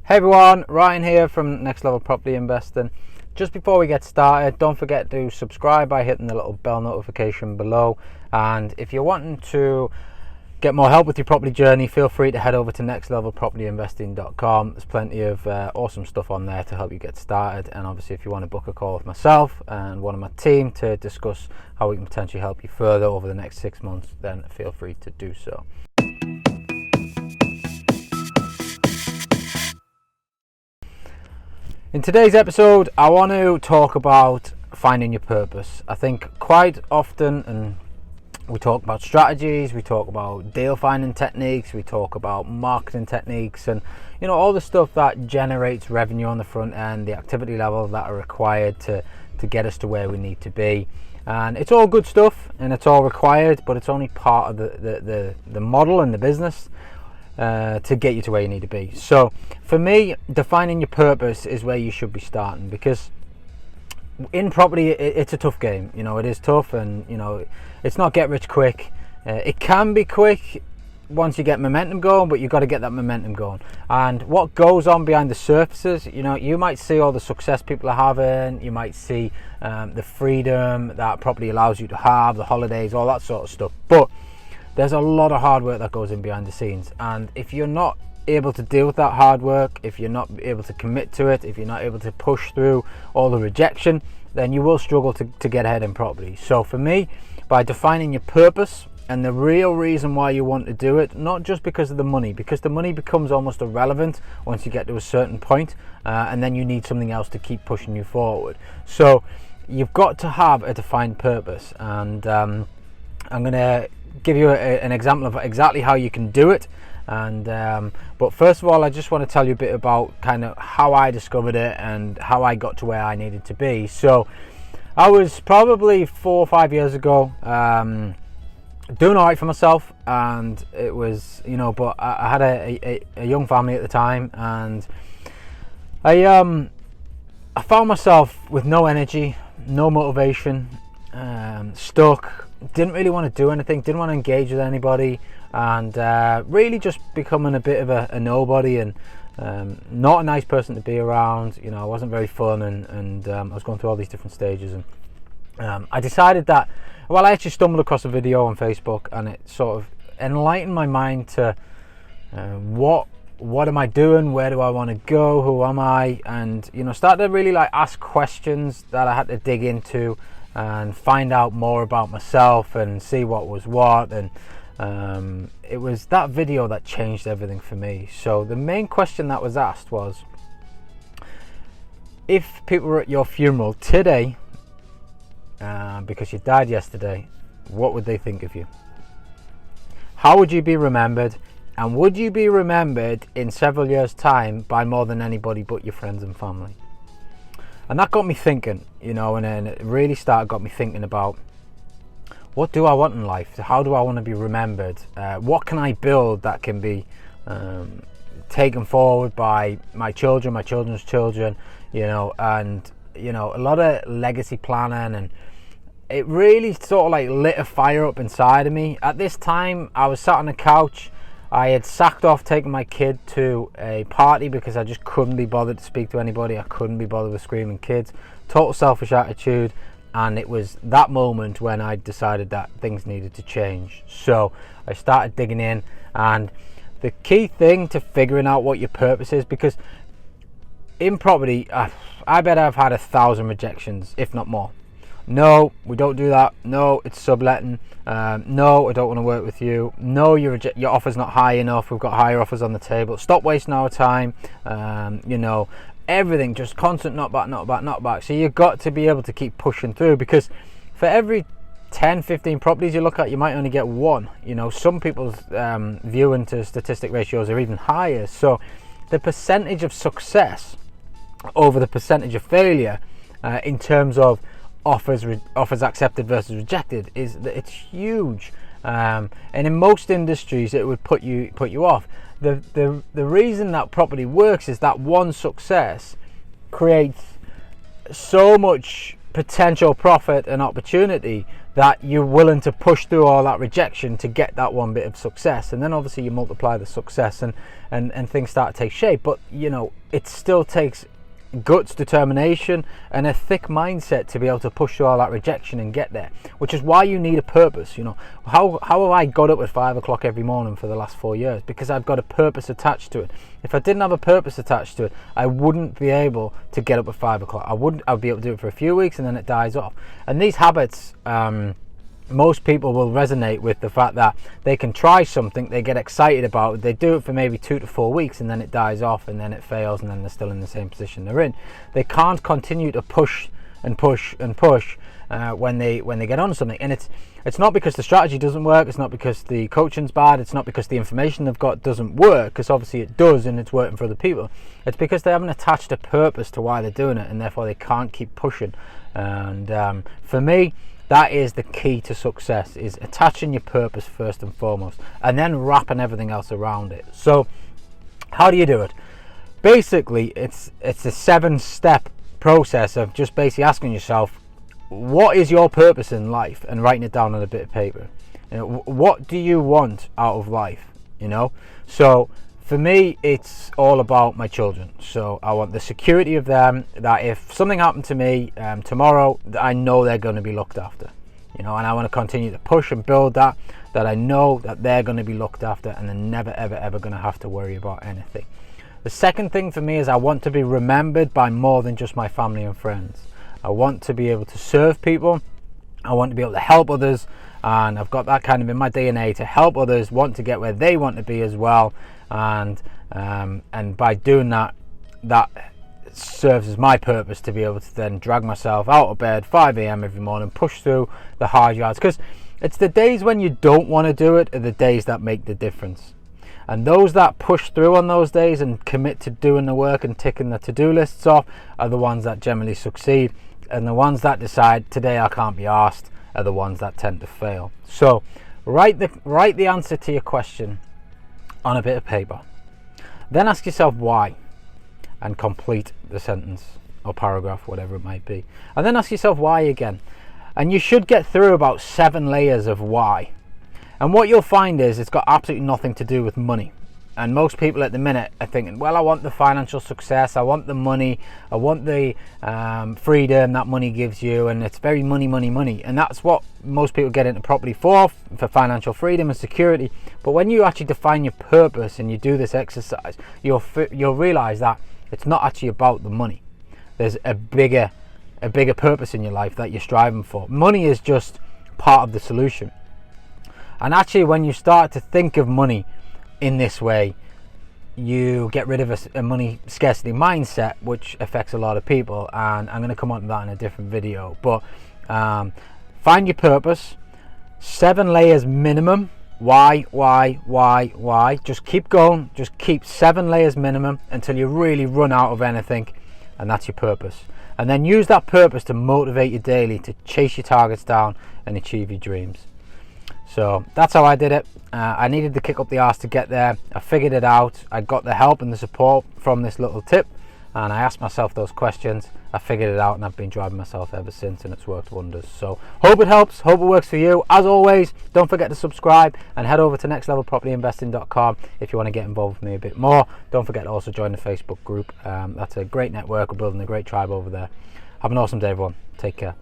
Hey everyone, Ryan here from Next Level Property Investing. Just before we get started, don't forget to subscribe by hitting the little bell notification below. And if you're wanting to get more help with your property journey, feel free to head over to nextlevelpropertyinvesting.com. There's plenty of awesome stuff on there to help you get started. And obviously, if you want to book a call with myself and one of my team to discuss how we can potentially help you further over the next 6 months, then feel free to do so. In today's episode, I want to talk about finding your purpose. I think quite often, and we talk about strategies, we talk about deal finding techniques, we talk about marketing techniques, and all the stuff that generates revenue on the front end, the activity level that are required to get us to where we need to be. And it's all good stuff and it's all required, but it's only part of the model and the business to get you to where you need to be. So for me, defining your purpose is where you should be starting, because in property it's a tough game. It is tough, and it's not get rich quick. It can be quick once you get momentum going, but you've got to get that momentum going. And what goes on behind the surfaces, you might see all the success people are having, you might see the freedom that property allows you to have, the holidays, all that sort of stuff, but there's a lot of hard work that goes in behind the scenes. And if you're not able to deal with that hard work, if you're not able to commit to it, if you're not able to push through all the rejection, then you will struggle to get ahead in property. So for me, by defining your purpose and the real reason why you want to do it, not just because of the money, because the money becomes almost irrelevant once you get to a certain point, and then you need something else to keep pushing you forward. So you've got to have a defined purpose, and I'm going to give you an example of exactly how you can do it. And but first of all, I just want to tell you a bit about kind of how I discovered it and how I got to where I needed to be. So I was probably 4 or 5 years ago doing all right for myself, and it was but I had a young family at the time, and I found myself with no energy, no motivation, stuck. Didn't really want to do anything, didn't want to engage with anybody, and really just becoming a bit of a nobody, and not a nice person to be around. I wasn't very fun, and I was going through all these different stages, and I decided that, I actually stumbled across a video on Facebook, and it sort of enlightened my mind to what am I doing, where do I want to go, who am I, and started to really ask questions that I had to dig into and find out more about myself and see what was what. And it was that video that changed everything for me. So the main question that was asked was, if people were at your funeral today because you died yesterday, what would they think of you? How would you be remembered? And would you be remembered in several years' time by more than anybody but your friends and family? And that got me thinking, and then it really got me thinking about, what do I want in life? How do I want to be remembered? What can I build that can be taken forward by my children, my children's children, and a lot of legacy planning. And it really sort of lit a fire up inside of me. At this time, I was sat on the couch. I had sacked off taking my kid to a party because I just couldn't be bothered to speak to anybody. I couldn't be bothered with screaming kids. Total selfish attitude. And it was that moment when I decided that things needed to change. So I started digging in. And the key thing to figuring out what your purpose is, because in property, I bet I've had 1,000 rejections, if not more. No, we don't do that. No, it's subletting. No, I don't want to work with you. No, your offer's not high enough. We've got higher offers on the table. Stop wasting our time. Everything, just constant not back. So you've got to be able to keep pushing through, because for every 10, 15 properties you look at, you might only get one. Some people's viewing to statistic ratios are even higher. So the percentage of success over the percentage of failure in terms of offers accepted versus rejected it's huge, and in most industries it would put you off. The reason that property works is that one success creates so much potential profit and opportunity that you're willing to push through all that rejection to get that one bit of success. And then obviously you multiply the success and things start to take shape. But you know, it still takes guts, determination, and a thick mindset to be able to push through all that rejection and get there, which is why you need a purpose. You know, how have I got up at 5 o'clock every morning for the last 4 years? Because I've got a purpose attached to it. If I didn't have a purpose attached to it, I wouldn't be able to get up at 5 o'clock. I'd be able to do it for a few weeks and then it dies off. And these habits, most people will resonate with the fact that they can try something, they get excited about it, they do it for maybe 2 to 4 weeks and then it dies off and then it fails and then they're still in the same position they're in. They can't continue to push and push and push when they get on something. And it's not because the strategy doesn't work, it's not because the coaching's bad, it's not because the information they've got doesn't work, because obviously it does and it's working for other people. It's because they haven't attached a purpose to why they're doing it, and therefore they can't keep pushing. And for me, that is the key to success, is attaching your purpose first and foremost, and then wrapping everything else around it. So how do you do it? Basically, it's a 7-step process of just basically asking yourself, what is your purpose in life, and writing it down on a bit of paper. You know, what do you want out of life? You know, so for me, it's all about my children. So I want the security of them, that if something happened to me tomorrow, I know they're going to be looked after. You know, and I want to continue to push and build that I know that they're going to be looked after and they're never, ever, ever going to have to worry about anything. The second thing for me is I want to be remembered by more than just my family and friends. I want to be able to serve people. I want to be able to help others. And I've got that kind of in my DNA, to help others want to get where they want to be as well. And by doing that, that serves as my purpose, to be able to then drag myself out of bed 5 a.m. every morning, push through the hard yards, because it's the days when you don't want to do it are the days that make the difference. And those that push through on those days and commit to doing the work and ticking the to-do lists off are the ones that generally succeed, and the ones that decide today I can't be arsed are the ones that tend to fail. So write the answer to your question on a bit of paper, then ask yourself why, and complete the sentence or paragraph, whatever it might be, and then ask yourself why again. And you should get through about 7 layers of why. And what you'll find is it's got absolutely nothing to do with money. And most people at the minute are thinking, well, I want the financial success, I want the money, I want the freedom that money gives you, and it's very money, money, money. And that's what most people get into property for financial freedom and security. But when you actually define your purpose and you do this exercise, you'll realize that it's not actually about the money. There's a bigger purpose in your life that you're striving for. Money is just part of the solution. And actually, when you start to think of money in this way, you get rid of a money scarcity mindset, which affects a lot of people, and I'm going to come on to that in a different video. But find your purpose, 7 layers minimum. Why? Just keep going, just keep 7 layers minimum until you really run out of anything, and that's your purpose. And then use that purpose to motivate you daily to chase your targets down and achieve your dreams. So that's how I did it. I needed to kick up the arse to get there. I figured it out. I got the help and the support from this little tip, and I asked myself those questions. I figured it out, and I've been driving myself ever since, and it's worked wonders. So hope it helps, hope it works for you. As always, don't forget to subscribe and head over to nextlevelpropertyinvesting.com if you want to get involved with me a bit more. Don't forget to also join the Facebook group. That's a great network. We're building a great tribe over there. Have an awesome day, everyone. Take care.